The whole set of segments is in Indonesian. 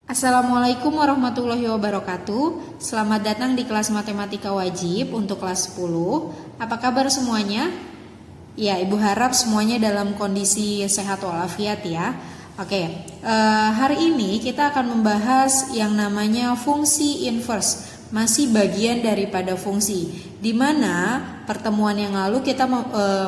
Assalamualaikum warahmatullahi wabarakatuh. Selamat datang di kelas matematika wajib untuk kelas 10. Apa kabar semuanya? Ya, Ibu harap semuanya dalam kondisi sehat walafiat ya. Oke, hari ini kita akan membahas yang namanya fungsi inverse. Masih bagian daripada fungsi, di mana pertemuan yang lalu kita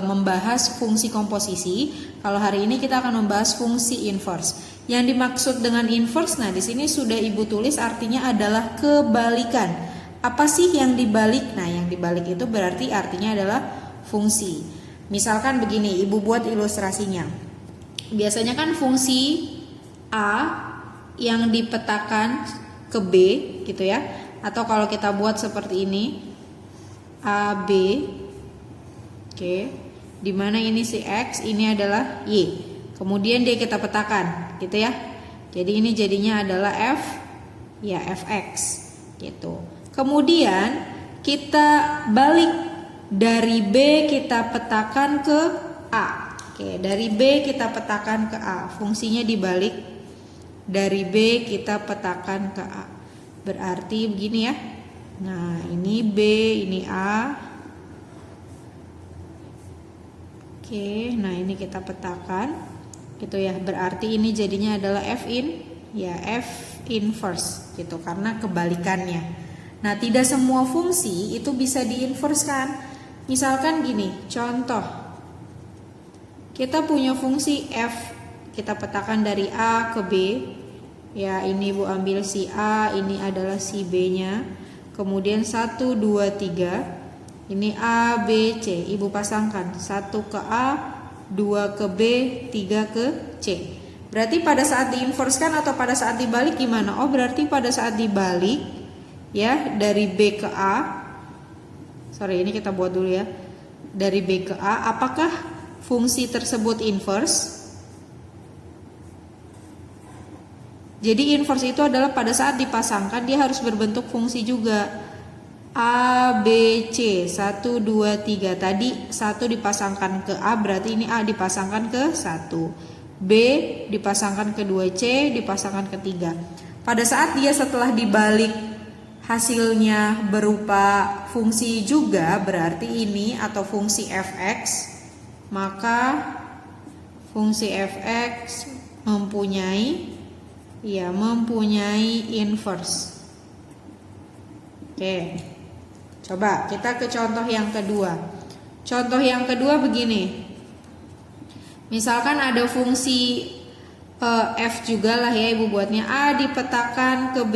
membahas fungsi komposisi. Kalau hari ini kita akan membahas fungsi inverse. Yang dimaksud dengan inverse, nah di sini sudah Ibu tulis artinya adalah kebalikan. Apa sih yang dibalik? Nah, yang dibalik itu berarti artinya adalah fungsi. Misalkan begini, Ibu buat ilustrasinya. Biasanya kan fungsi A yang dipetakan ke B gitu ya. Atau kalau kita buat seperti ini, AB, oke, dimana ini si X, ini adalah Y. Kemudian dia kita petakan, gitu ya. Jadi ini jadinya adalah F, ya Fx, gitu. Kemudian kita balik dari B kita petakan ke A. Oke, dari B kita petakan ke A. Fungsinya dibalik, dari B kita petakan ke A. Berarti begini ya. Nah, ini B, ini A. Oke, nah ini kita petakan. Gitu ya, berarti ini jadinya adalah F inverse gitu, karena kebalikannya. Nah, tidak semua fungsi itu bisa diinverskan. Misalkan gini, contoh, kita punya fungsi F, kita petakan dari A ke B. Ya, ini Ibu ambil si A, ini adalah si B-nya. Kemudian 1, 2, 3. Ini A, B, C. Ibu pasangkan 1 ke A, 2 ke B, 3 ke C. Berarti pada saat diinverskan atau pada saat dibalik gimana? Oh, berarti pada saat dibalik ya, dari B ke A. Sorry, ini kita buat dulu ya. Dari B ke A, apakah fungsi tersebut inverse? Jadi inverse itu adalah pada saat dipasangkan dia harus berbentuk fungsi juga. A, B, C 1, 2, 3. Tadi 1 dipasangkan ke A, berarti ini A dipasangkan ke 1, B dipasangkan ke 2, C dipasangkan ke 3. Pada saat dia setelah dibalik hasilnya berupa fungsi juga, berarti ini atau fungsi Fx, maka fungsi Fx mempunyai inverse. Oke. Coba kita ke contoh yang kedua. Contoh yang kedua begini. Misalkan ada fungsi F juga lah ya, Ibu buatnya A dipetakan ke B.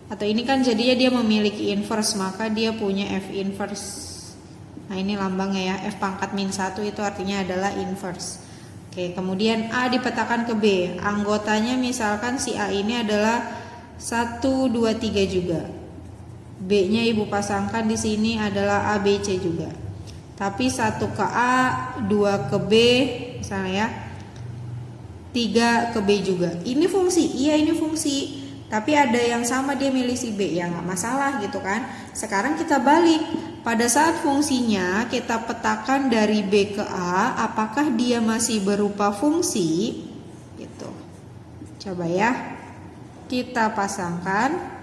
Atau ini kan jadinya dia memiliki inverse, maka dia punya F inverse. Nah, ini lambangnya ya, F pangkat min 1 itu artinya adalah inverse. Oke, kemudian A dipetakan ke B. Anggotanya misalkan si A ini adalah 1, 2, 3 juga. B-nya Ibu pasangkan di sini adalah A, B, C juga. Tapi 1 ke A, 2 ke B, misalnya ya. 3 ke B juga. Ini fungsi, iya ini fungsi. Tapi ada yang sama dia milih si B, ya nggak masalah gitu kan. Sekarang kita balik. Pada saat fungsinya kita petakan dari B ke A, apakah dia masih berupa fungsi? Gitu. Coba ya. Kita pasangkan.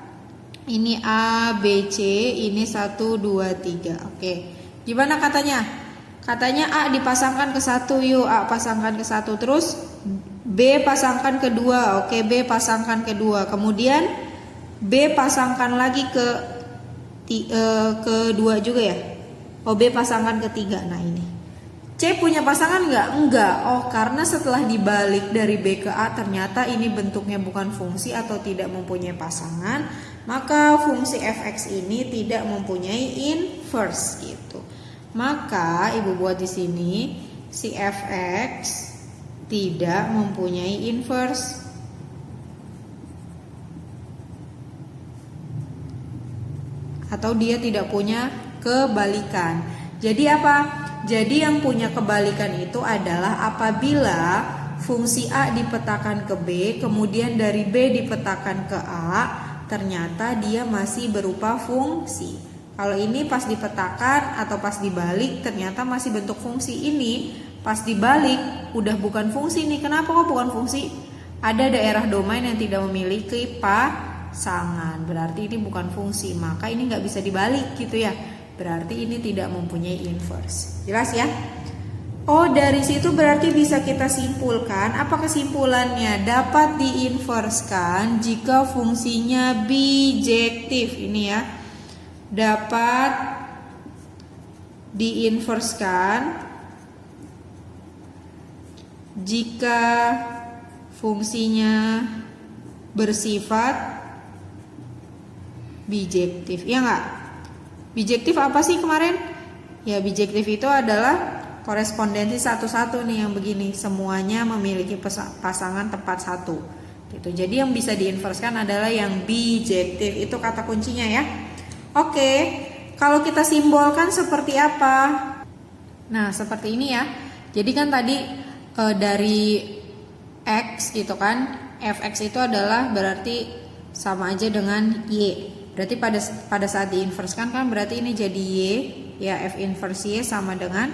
Ini A, B, C, ini 1, 2, 3. Oke. Gimana katanya? Katanya A dipasangkan ke 1, yuk A pasangkan ke 1. Terus B pasangkan ke 2. Oke, B pasangkan ke 2. Kemudian B pasangkan lagi ke 2 juga ya. Oh, B pasangkan ke 3. Nah, ini. C punya pasangan enggak? Enggak. Oh, karena setelah dibalik dari B ke A ternyata ini bentuknya bukan fungsi atau tidak mempunyai pasangan, maka fungsi Fx ini tidak mempunyai inverse gitu. Maka Ibu buat di sini si Fx tidak mempunyai inverse. Atau dia tidak punya kebalikan. Jadi apa? Jadi yang punya kebalikan itu adalah apabila fungsi A dipetakan ke B, kemudian dari B dipetakan ke A, ternyata dia masih berupa fungsi. Kalau ini pas dipetakan atau pas dibalik ternyata masih bentuk fungsi, ini pas dibalik udah bukan fungsi nih. Kenapa kok bukan fungsi? Ada daerah domain yang tidak memiliki pasangan, berarti ini bukan fungsi, maka ini nggak bisa dibalik gitu ya. Berarti ini tidak mempunyai inverse. Jelas ya? Oh, dari situ berarti bisa kita simpulkan. Apa kesimpulannya? Dapat diinverskan jika fungsinya bijektif. Ini ya. Dapat diinverskan jika fungsinya bersifat bijektif. Ya enggak? Bijektif apa sih kemarin? Ya, bijektif itu adalah korespondensi satu-satu nih yang begini, semuanya memiliki pasangan tepat satu gitu. Jadi yang bisa diinverskan adalah yang bijektif, itu kata kuncinya ya. Oke, kalau kita simbolkan seperti apa? Nah, seperti ini ya. Jadi kan tadi dari X gitu kan, fx itu adalah berarti sama aja dengan Y. Berarti pada saat diinverskan kan berarti ini jadi Y, ya f inverse Y sama dengan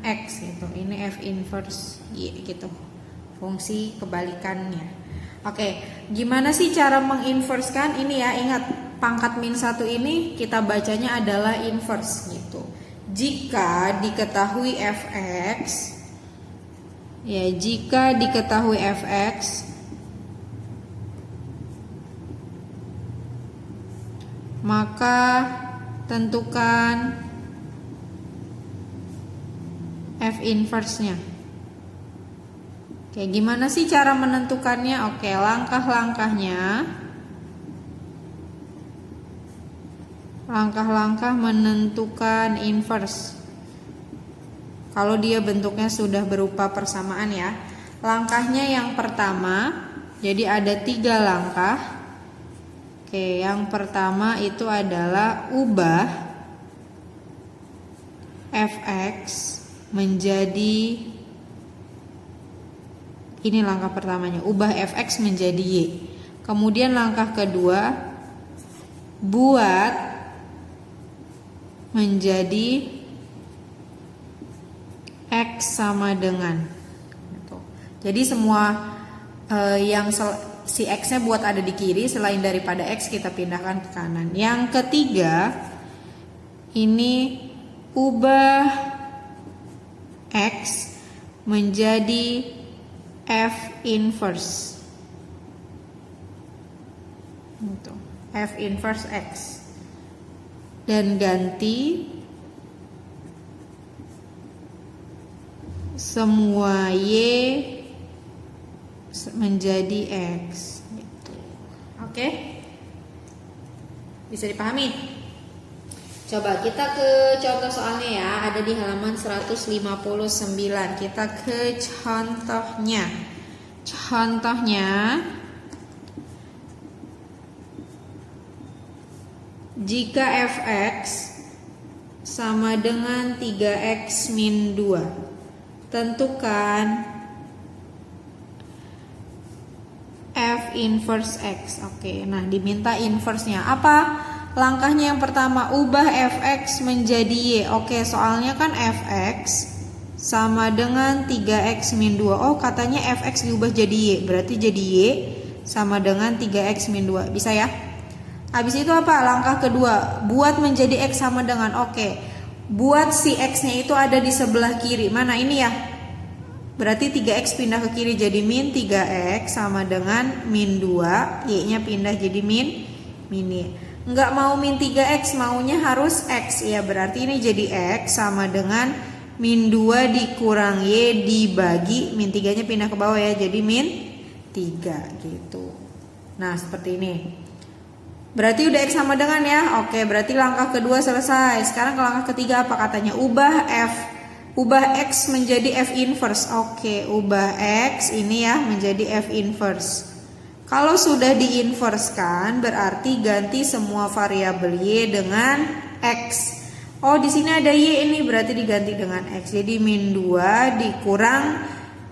X gitu. Ini F inverse Y gitu. Fungsi kebalikannya. Oke, gimana sih cara menginverskan? Ini ya, ingat pangkat min 1 ini kita bacanya adalah inverse gitu. Jika diketahui fx, ya jika diketahui fx, maka tentukan F inverse-nya. Oke, gimana sih cara menentukannya? Oke, langkah-langkah menentukan inverse. Kalau dia bentuknya sudah berupa persamaan ya. Langkahnya yang pertama, jadi ada 3 langkah. Oke, yang pertama itu adalah ubah fx menjadi, ini langkah pertamanya, ubah fx menjadi y. Kemudian langkah kedua, buat menjadi x sama dengan gitu. Jadi semua yang si x-nya buat ada di kiri, selain daripada x kita pindahkan ke kanan. Yang ketiga, ini ubah X menjadi F inverse. F inverse X. Dan ganti semua Y menjadi X gitu. Oke? Bisa dipahami? Coba kita ke contoh soalnya ya, ada di halaman 159. Kita ke contohnya. Contohnya, jika fx sama dengan 3x min 2, tentukan F inverse X. Oke, nah diminta inverse-nya. Apa? Langkahnya yang pertama, ubah fx menjadi y. Oke, soalnya kan fx sama dengan 3x min 2. Oh, katanya fx diubah jadi y. Berarti jadi y sama dengan 3x min 2. Bisa ya? Habis itu apa? Langkah kedua, buat menjadi x sama dengan. Oke, buat si x-nya itu ada di sebelah kiri. Mana ini ya? Berarti 3x pindah ke kiri jadi min 3x sama dengan min 2. Y-nya pindah jadi min y. Enggak mau min 3x, maunya harus x ya, berarti ini jadi x sama dengan min 2 dikurang y dibagi min 3 nya pindah ke bawah ya, jadi min 3 gitu. Nah seperti ini. Berarti udah x sama dengan ya. Oke, berarti langkah kedua selesai. Sekarang ke langkah ketiga apa katanya? Ubah x menjadi f inverse. Oke, ubah x ini ya menjadi f inverse. Kalau sudah diinverskan berarti ganti semua variabel y dengan x. Oh, di sini ada y ini berarti diganti dengan x. Jadi min 2 dikurang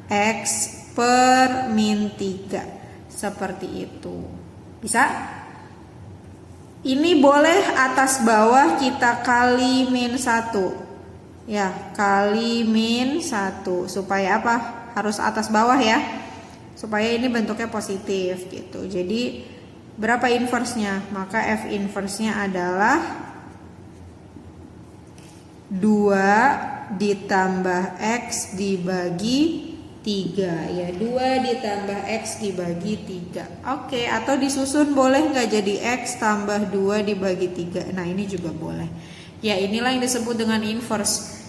x per min 3. Seperti itu. Bisa? Ini boleh atas bawah kita kali min 1. Ya, kali min 1. Supaya apa? Harus atas bawah ya. supaya ini bentuknya positif gitu. Jadi berapa inversenya? Maka F inversenya adalah 2 ditambah X dibagi 3 ya, 2 ditambah X dibagi 3. Oke, atau disusun boleh nggak jadi X tambah 2 dibagi 3. Nah ini juga boleh. Ya inilah yang disebut dengan inverse.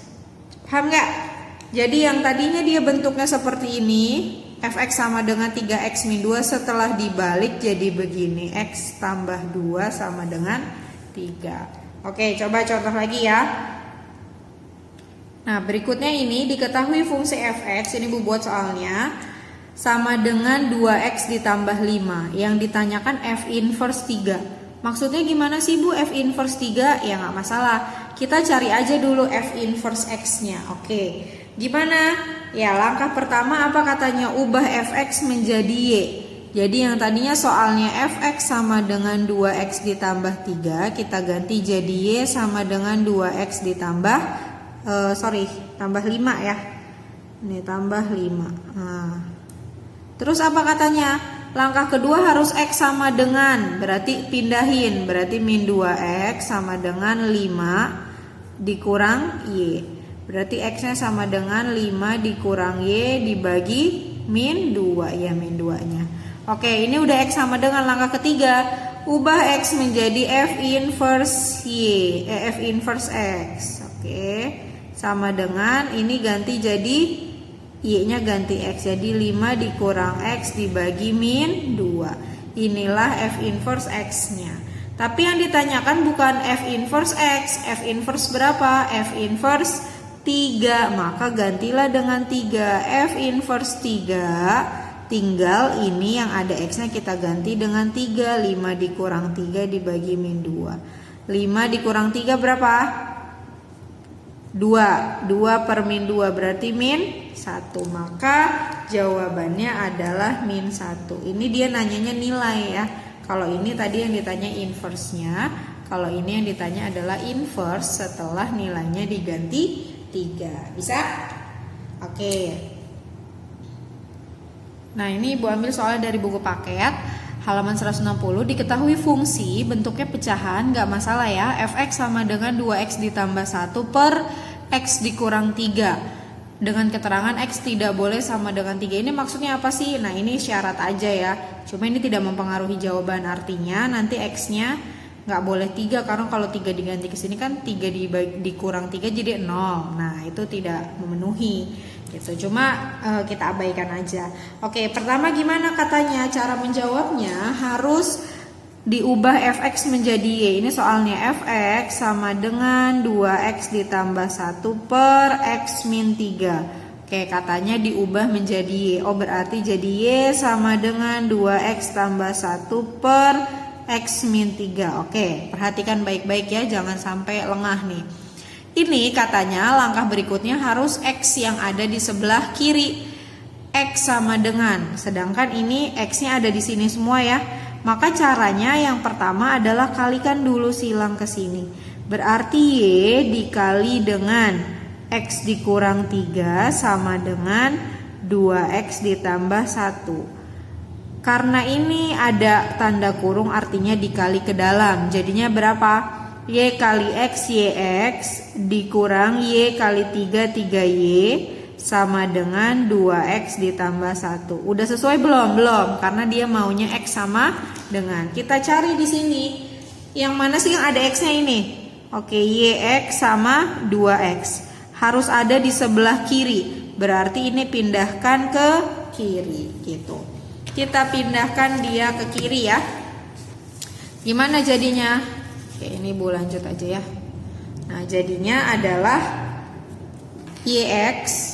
Paham nggak? Jadi yang tadinya dia bentuknya seperti ini, Fx sama dengan 3x min 2, setelah dibalik jadi begini, X tambah 2 sama dengan 3. Oke, coba contoh lagi ya. Nah berikutnya ini diketahui fungsi fx, ini Bu buat soalnya, sama dengan 2x ditambah 5. Yang ditanyakan f inverse 3. Maksudnya gimana sih Bu f inverse 3? Ya nggak masalah, kita cari aja dulu f inverse x nya. Oke, gimana? Ya langkah pertama apa katanya? Ubah fx menjadi y. Jadi yang tadinya soalnya fx sama dengan 2x ditambah 3, kita ganti jadi y sama dengan 2x ditambah tambah 5 ya. Ini tambah 5. Nah, terus apa katanya? Langkah kedua harus x sama dengan, berarti pindahin, berarti min 2x sama dengan 5 dikurang y. Berarti x-nya sama dengan 5 dikurang y dibagi min 2 ya, min 2-nya. Oke, ini udah x sama dengan. Langkah ketiga, ubah x menjadi f inverse y, f inverse x. Oke. Sama dengan ini ganti jadi y-nya ganti x, jadi 5 dikurang x dibagi min 2. Inilah f inverse x-nya. Tapi yang ditanyakan bukan f inverse x. F inverse berapa? F inverse 3. Maka gantilah dengan 3. F inverse 3, tinggal ini yang ada x-nya kita ganti dengan 3. 5 dikurang 3 dibagi min 2. 5 dikurang 3 berapa? 2 per min 2 berarti min 1. Maka jawabannya adalah min 1. Ini dia nanyanya nilai ya. Kalau ini tadi yang ditanya inverse-nya, kalau ini yang ditanya adalah inverse setelah nilainya diganti 3. Bisa? Oke. Nah ini Ibu ambil soalnya dari buku paket halaman 160. Diketahui fungsi bentuknya pecahan, gak masalah ya. Fx sama dengan 2x ditambah 1 per x dikurang 3. Dengan keterangan x tidak boleh sama dengan 3. Ini maksudnya apa sih? Nah ini syarat aja ya. Cuma ini tidak mempengaruhi jawaban. Artinya nanti x-nya gak boleh 3. Karena kalau 3 diganti ke sini kan 3 dikurang 3 jadi 0. Nah itu tidak memenuhi gitu. Cuma kita abaikan aja. Oke, pertama gimana katanya cara menjawabnya? Harus diubah fx menjadi y. Ini soalnya fx sama dengan 2x ditambah 1 per x min 3. Oke, katanya diubah menjadi y. Oh berarti jadi y sama dengan 2x tambah 1 per x min 3. Oke, perhatikan baik-baik ya, jangan sampai lengah nih. Ini katanya langkah berikutnya harus x yang ada di sebelah kiri. X sama dengan, sedangkan ini x-nya ada di sini semua ya. Maka caranya yang pertama adalah kalikan dulu silang ke sini. Berarti y dikali dengan x dikurang 3 sama dengan 2x ditambah 1. Karena ini ada tanda kurung artinya dikali ke dalam. Jadinya berapa? Y kali x, yx dikurang y kali 3, 3y sama dengan 2x ditambah 1. Udah sesuai belum? Belum, karena dia maunya x sama dengan. Kita cari di sini. Yang mana sih yang ada x-nya ini? Oke, yx sama 2x. Harus ada di sebelah kiri. Berarti ini pindahkan ke kiri gitu. Kita pindahkan dia ke kiri ya. Gimana jadinya? Oke, ini Bu lanjut aja ya. Nah, jadinya adalah yx.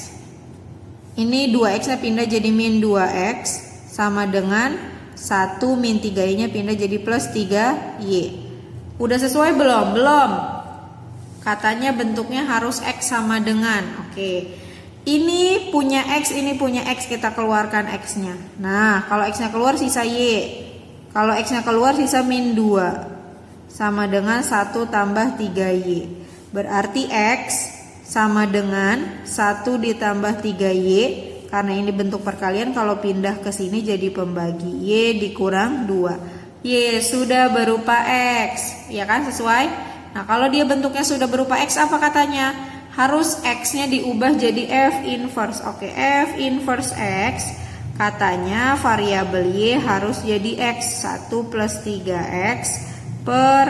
Ini 2x-nya pindah jadi min 2x sama dengan 1 min 3y-nya pindah jadi plus 3y. Udah sesuai belum? Belum. Katanya bentuknya harus x sama dengan. Oke. Ini punya x, ini punya x, kita keluarkan x-nya. Nah, kalau x-nya keluar sisa y. Kalau x-nya keluar sisa min 2. Sama dengan 1 tambah 3y. Berarti x sama dengan 1 ditambah 3y Karena ini bentuk perkalian, kalau pindah ke sini jadi pembagi. Y dikurang 2. Y sudah berupa X. Ya kan, sesuai? Nah, kalau dia bentuknya sudah berupa X, apa katanya? Harus X-nya diubah jadi F inverse. Oke, F inverse X. Katanya variabel Y harus jadi X. 1 plus 3X per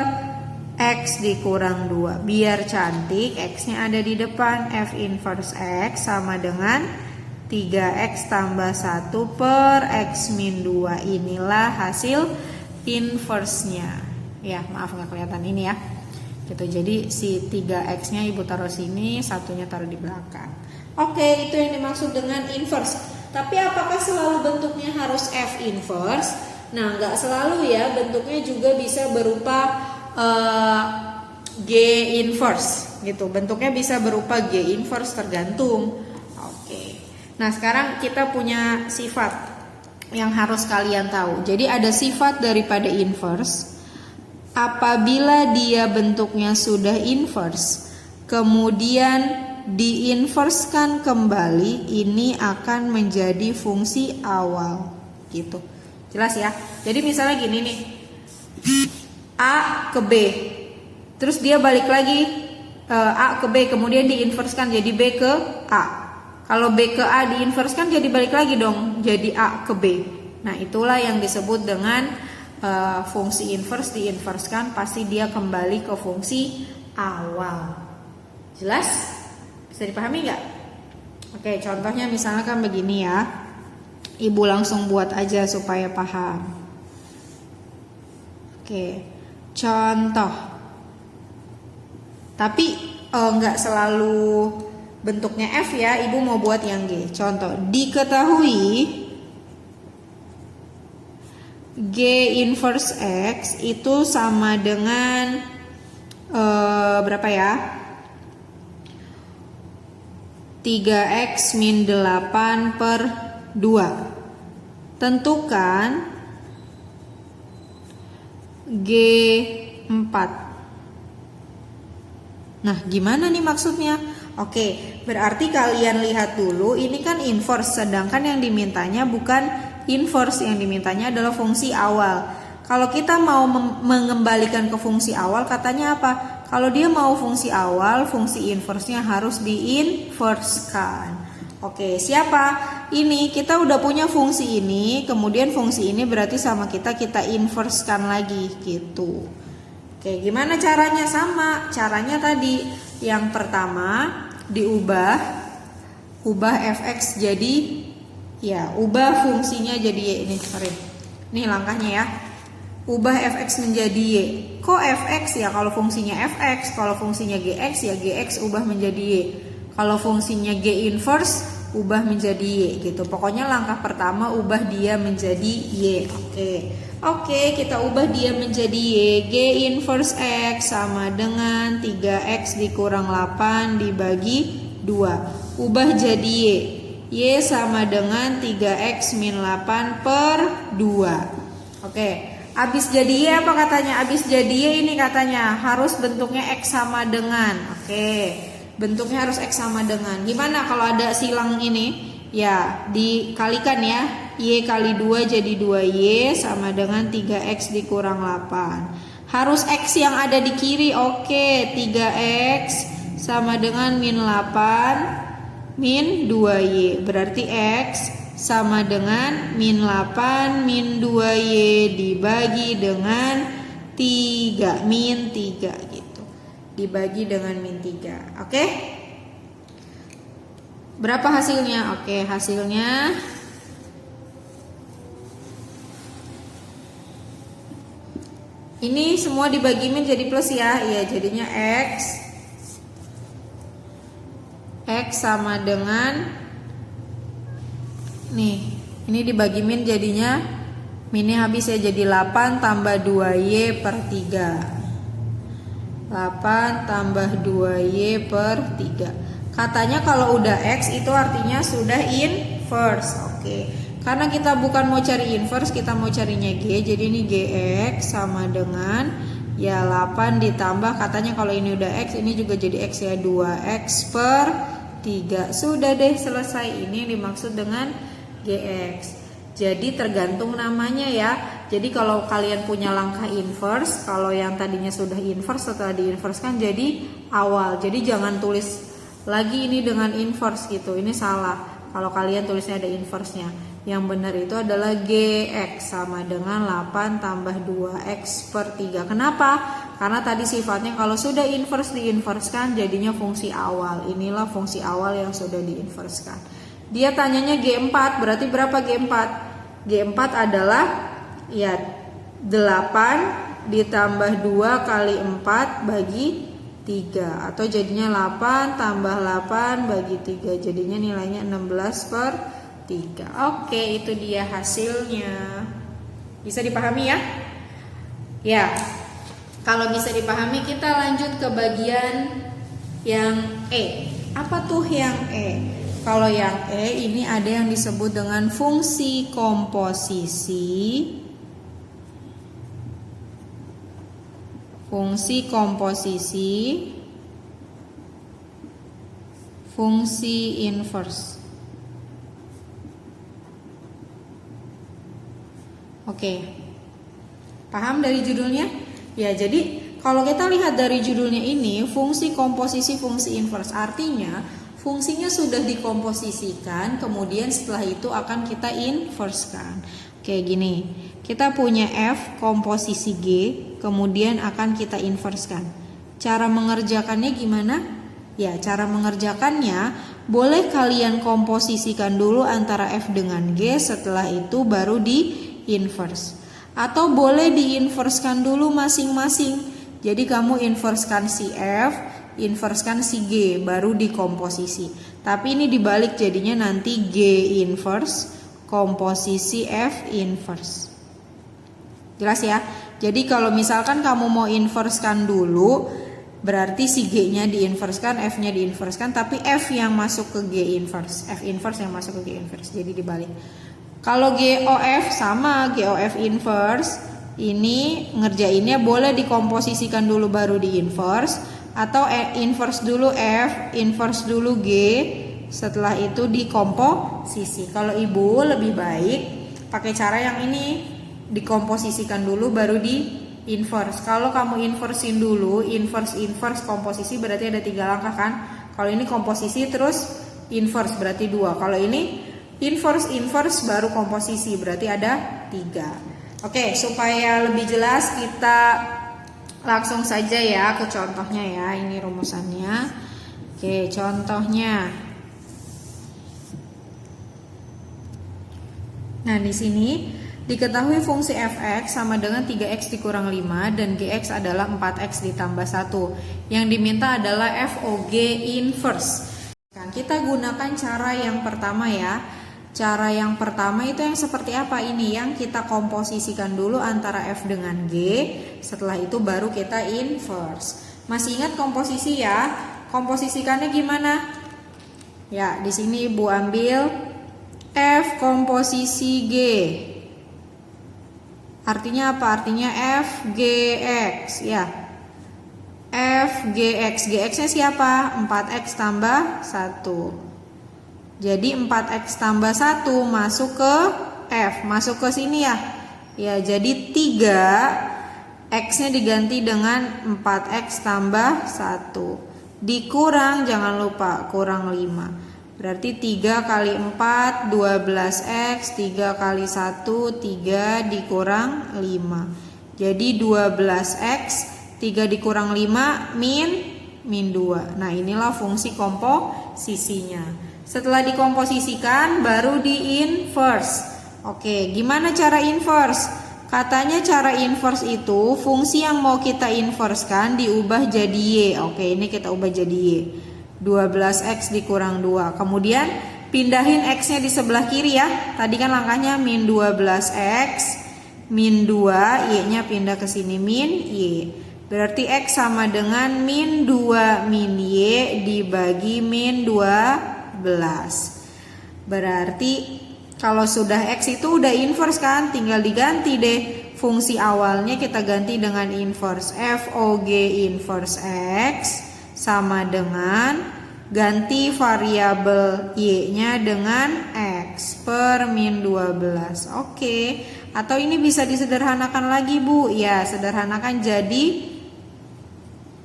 X dikurang 2. Biar cantik, X-nya ada di depan. F inverse X sama dengan 3X tambah 1 per X min 2. Inilah hasil inverse-nya. Ya, maaf nggak kelihatan ini ya. Gitu, jadi si 3X-nya ibu taruh sini, satunya taruh di belakang. Oke, itu yang dimaksud dengan inverse. Tapi apakah selalu bentuknya harus F inverse? Nah, nggak selalu ya. Bentuknya juga bisa berupa G inverse gitu. Bentuknya bisa berupa G inverse, tergantung. Oke. Nah, sekarang kita punya sifat yang harus kalian tahu. Jadi ada sifat daripada inverse. Apabila dia bentuknya sudah inverse, kemudian diinverskan kembali, ini akan menjadi fungsi awal gitu. Jelas ya? Jadi misalnya gini nih. A ke B. Terus dia balik lagi A ke B, kemudian diinverskan jadi B ke A. Kalau B ke A diinverskan jadi balik lagi dong, jadi A ke B. Nah, itulah yang disebut dengan fungsi inverse. Diinverskan pasti dia kembali ke fungsi awal. Jelas? Bisa dipahami nggak? Oke, contohnya misalnya kan begini ya. Ibu langsung buat aja supaya paham. Oke, contoh. Tapi nggak selalu bentuknya F ya, ibu mau buat yang G. Contoh, diketahui G inverse X itu sama dengan berapa ya? 3X min 8 per 2. Tentukan G4. Nah, gimana nih maksudnya? Oke, berarti kalian lihat dulu, ini kan inverse, sedangkan yang dimintanya bukan inverse, yang dimintanya adalah fungsi awal. Kalau kita mau mengembalikan ke fungsi awal, katanya apa? Kalau dia mau fungsi awal, fungsi inverse-nya harus diinverskan. Oke, siapa? Ini kita udah punya fungsi ini, kemudian fungsi ini berarti sama kita inverskan lagi gitu. Oke, gimana caranya? Sama caranya tadi. Yang pertama ubah fx jadi ubah fungsinya jadi y. Ini langkahnya ya. Ubah fx menjadi y. Kok fx ya? Kalau fungsinya fx, kalau fungsinya gx ya gx ubah menjadi y. Kalau fungsinya g inverse ubah menjadi y gitu. Pokoknya langkah pertama ubah dia menjadi y. Oke, kita ubah dia menjadi y. G inverse x sama dengan 3x dikurang 8 dibagi 2. Ubah jadi y. Y sama dengan 3x min 8 per 2. Oke, abis jadi y apa katanya? Abis jadi y ini katanya harus bentuknya x sama dengan. Oke, bentuknya harus x sama dengan. Gimana kalau ada silang ini? Ya, dikalikan ya. Y kali 2 jadi 2y sama dengan 3x dikurang 8. Harus x yang ada di kiri. Oke, 3x sama dengan min 8 min 2y. Berarti x sama dengan min 8 min 2y dibagi dengan 3. Min 3 gitu. Dibagi dengan min 3. Oke? Berapa hasilnya? Oke, hasilnya ini semua dibagi min jadi plus ya. Iya, jadinya x sama dengan nih, ini dibagi min jadinya minnya habis ya, jadi 8 tambah 2y per 3. 8 tambah 2y per 3. Katanya kalau udah x itu artinya sudah inverse. Oke. Karena kita bukan mau cari inverse, kita mau carinya g. Jadi ini gx sama dengan ya 8 ditambah, katanya kalau ini udah x, ini juga jadi x ya, 2x per 3. Sudah deh, selesai. Ini dimaksud dengan GX. Jadi tergantung namanya ya. Jadi kalau kalian punya langkah inverse, kalau yang tadinya sudah inverse setelah diinverskan jadi awal. Jadi jangan tulis lagi ini dengan inverse gitu. Ini salah. Kalau kalian tulisnya ada inverse-nya. Yang benar itu adalah GX sama dengan 8 tambah 2X per 3. Kenapa? Karena tadi sifatnya kalau sudah inverse diinverskan jadinya fungsi awal. Inilah fungsi awal yang sudah diinverskan. Dia tanyanya G4, berarti berapa G4? G4 adalah ya 8 ditambah 2 kali 4 bagi 3. Atau jadinya 8 tambah 8 bagi 3. Jadinya nilainya 16 per 3. Oke, itu dia hasilnya. Bisa dipahami ya? Ya. Kalau bisa dipahami, kita lanjut ke bagian yang E. Apa tuh yang E? Kalau yang E ini ada yang disebut dengan fungsi komposisi. Fungsi komposisi. Fungsi inverse. Oke. Paham dari judulnya? Ya, jadi kalau kita lihat dari judulnya ini, fungsi komposisi fungsi inverse, artinya fungsinya sudah dikomposisikan, kemudian setelah itu akan kita inversekan. Kayak gini, kita punya F komposisi G, kemudian akan kita inverskan. Cara mengerjakannya gimana? Ya, cara mengerjakannya boleh kalian komposisikan dulu antara F dengan G, setelah itu baru di inverse. Atau boleh diinverskan dulu masing-masing. Jadi kamu inverskan si F, inverskan si G, baru dikomposisi. Tapi ini dibalik, jadinya nanti G inverse, komposisi F inverse. Jelas ya? Jadi kalau misalkan kamu mau inverskan dulu, berarti si G-nya diinverskan, F-nya diinverskan, tapi F yang masuk ke G inverse, F inverse yang masuk ke G inverse. Jadi dibalik. Kalau GOF sama GOF inverse, ini ngerjainnya boleh dikomposisikan dulu baru di inverse, atau inverse dulu F, inverse dulu G, setelah itu dikomposisi. Kalau ibu lebih baik pakai cara yang ini, dikomposisikan dulu baru di inverse. Kalau kamu inversin dulu, inverse komposisi berarti ada 3 langkah kan. Kalau ini komposisi terus inverse berarti 2. Kalau ini inverse baru komposisi berarti ada 3. Oke, supaya lebih jelas kita langsung saja ya ke contohnya ya. Ini rumusannya. Oke, contohnya. Nah, di sini diketahui fungsi fx sama dengan 3x dikurang 5 dan gx adalah 4x ditambah 1. Yang diminta adalah FOG inverse. Kita gunakan cara yang pertama ya. Cara yang pertama itu yang seperti apa ini? Yang kita komposisikan dulu antara F dengan G. Setelah itu baru kita inverse. Masih ingat komposisi ya? Komposisikannya gimana? Ya, di sini Ibu ambil F komposisi G. Artinya apa? Artinya F GX ya. F GX. GX-nya siapa? 4x tambah 1. Jadi 4x tambah 1 masuk ke F, masuk ke sini ya. Ya, jadi 3 X-nya diganti dengan 4x tambah 1. Dikurang, jangan lupa, kurang 5. Berarti 3 kali 4, 12x, 3 kali 1, 3 dikurang 5. Jadi 12x, 3 dikurang 5, min 2. Nah, inilah fungsi komposisinya. Setelah dikomposisikan baru di inverse. Oke, gimana cara inverse? Katanya cara inverse itu fungsi yang mau kita inverskan diubah jadi Y. Oke, ini kita ubah jadi Y. 12x dikurang 2. Kemudian pindahin x-nya di sebelah kiri ya. Tadi kan langkahnya min 12x, min 2, y-nya pindah ke sini min y. Berarti x sama dengan min 2 min y dibagi min 12. Berarti kalau sudah x itu udah inverse kan, tinggal diganti deh. Fungsi awalnya kita ganti dengan inverse. FOG inverse x sama dengan ganti variabel y-nya dengan x per min 12. Oke. Atau ini bisa disederhanakan lagi, Bu. Ya, sederhanakan jadi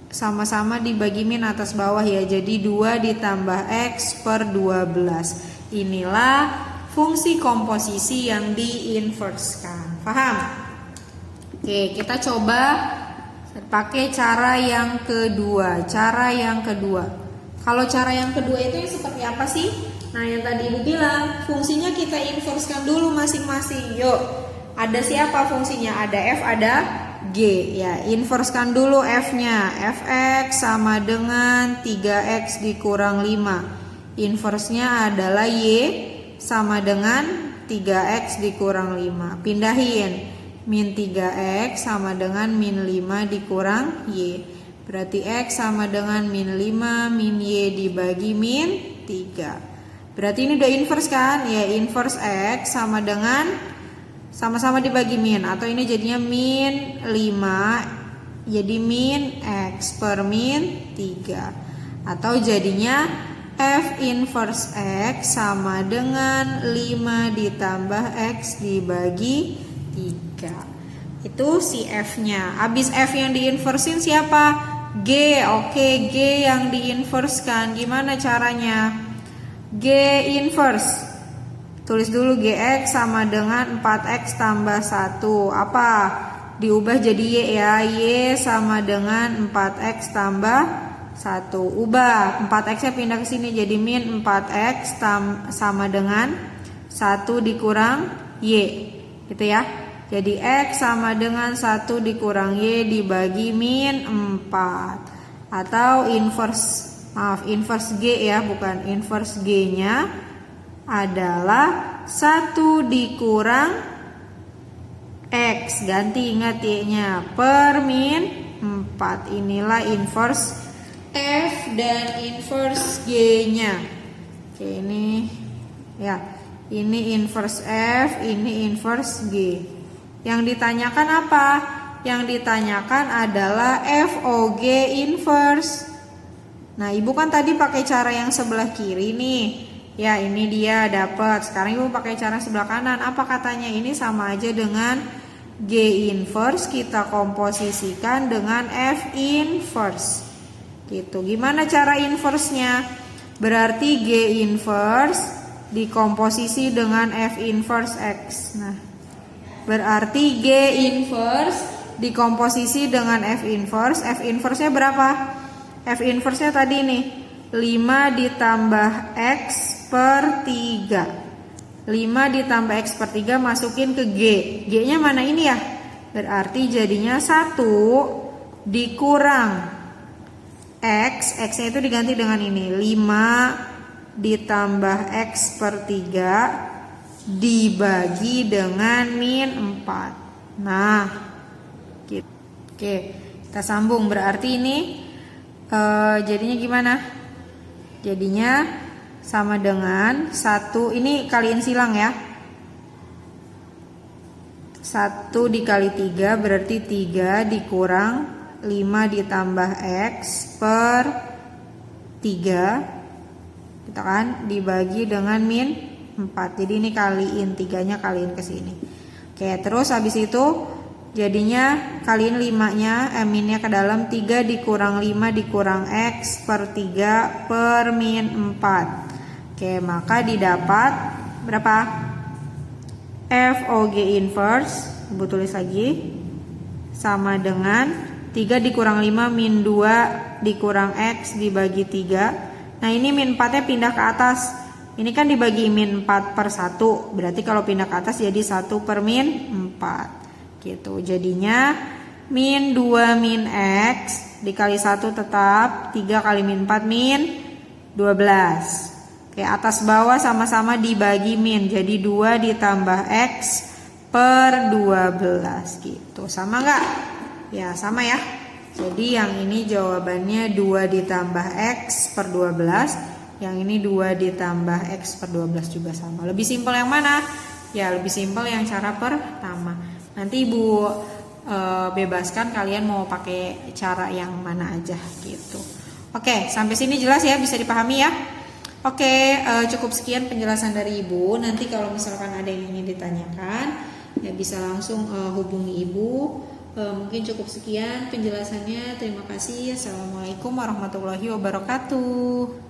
sama-sama dibagi min atas bawah ya. Jadi 2 ditambah x per 12. Inilah fungsi komposisi yang diinverskan. Paham? Oke, kita coba pakai cara yang kedua. Kalau cara yang kedua itu yang seperti apa sih? Nah, yang tadi Ibu bilang, fungsinya kita inverskan dulu masing-masing. Yuk, ada siapa fungsinya? Ada f, ada g. Ya, inverskan dulu f-nya. Fx sama dengan 3x dikurang 5. Inversnya adalah y sama dengan 3x dikurang 5. Pindahin. Min 3x sama dengan min 5 dikurang y. Berarti x sama dengan min 5 min y dibagi min 3. Berarti ini udah inverse kan? Ya, inverse x sama dengan sama-sama dibagi min. Atau ini jadinya min 5 jadi min x per min 3. Atau jadinya f inverse x sama dengan 5 ditambah x dibagi 3. Itu si f-nya. Habis f yang diinversin siapa? G. Oke, G yang diinverskan. Gimana caranya? G inverse. Tulis dulu gx sama dengan 4x tambah 1. Apa? Diubah jadi y ya. Y sama dengan 4x tambah 1. Ubah 4x nya pindah ke sini jadi min 4x sama dengan 1 dikurang y. Gitu ya. Jadi x sama dengan 1 dikurang y dibagi min 4. Atau inverse g ya, bukan inverse g-nya adalah 1 dikurang x, ganti ingat y-nya, per min 4. Inilah inverse f dan inverse g-nya. Oke, ini ya, ini inverse f, ini inverse g. Yang ditanyakan apa? Yang ditanyakan adalah FOG inverse. Nah, Ibu kan tadi pakai cara yang sebelah kiri nih. Ya, ini dia dapat. Sekarang Ibu pakai cara sebelah kanan. Apa katanya? Ini sama aja dengan G inverse kita komposisikan dengan F inverse. Gitu. Gimana cara inverse-nya? Berarti G inverse dikomposisi dengan F inverse X. Nah, berarti G inverse dikomposisi dengan F inverse. F inverse-nya berapa? F inverse-nya tadi nih 5 ditambah X per 3. 5 ditambah X per 3 masukin ke G. G-nya mana ini ya? Berarti jadinya 1 dikurang X. X-nya itu diganti dengan ini 5 ditambah X per 3 dibagi dengan min 4. Nah, gitu. Oke, kita sambung. Berarti ini jadinya gimana? Jadinya sama dengan 1. Ini kaliin silang ya. 1 dikali 3 berarti 3 dikurang 5 ditambah X per 3. Kita kan dibagi dengan min 4. Jadi ini kaliin 3-nya kaliin ke sini. Oke, terus habis itu jadinya kaliin 5-nya, minnya ke dalam 3 dikurang 5 dikurang X per 3 per min 4. Oke, maka didapat berapa? FOG inverse, Ibu tulis lagi, sama dengan 3 dikurang 5 min 2 dikurang X dibagi 3. Nah, ini min 4-nya pindah ke atas. Ini kan dibagi min 4 per 1. Berarti kalau pindah ke atas jadi 1 per min 4. Gitu. Jadinya min 2 min X dikali 1 tetap 3 kali min 4 min 12. Oke, atas bawah sama-sama dibagi min. Jadi 2 ditambah X per 12 gitu. Sama nggak? Ya, sama ya. Jadi yang ini jawabannya 2 ditambah X per 12. Yang ini 2 ditambah X per 12 juga sama. Lebih simpel yang mana? Ya, lebih simpel yang cara pertama. Nanti Ibu bebaskan kalian mau pakai cara yang mana aja gitu. Oke, sampai sini jelas ya, bisa dipahami ya. Oke, cukup sekian penjelasan dari Ibu. Nanti kalau misalkan ada yang ingin ditanyakan, ya bisa langsung hubungi Ibu. Mungkin cukup sekian penjelasannya. Terima kasih. Assalamualaikum warahmatullahi wabarakatuh.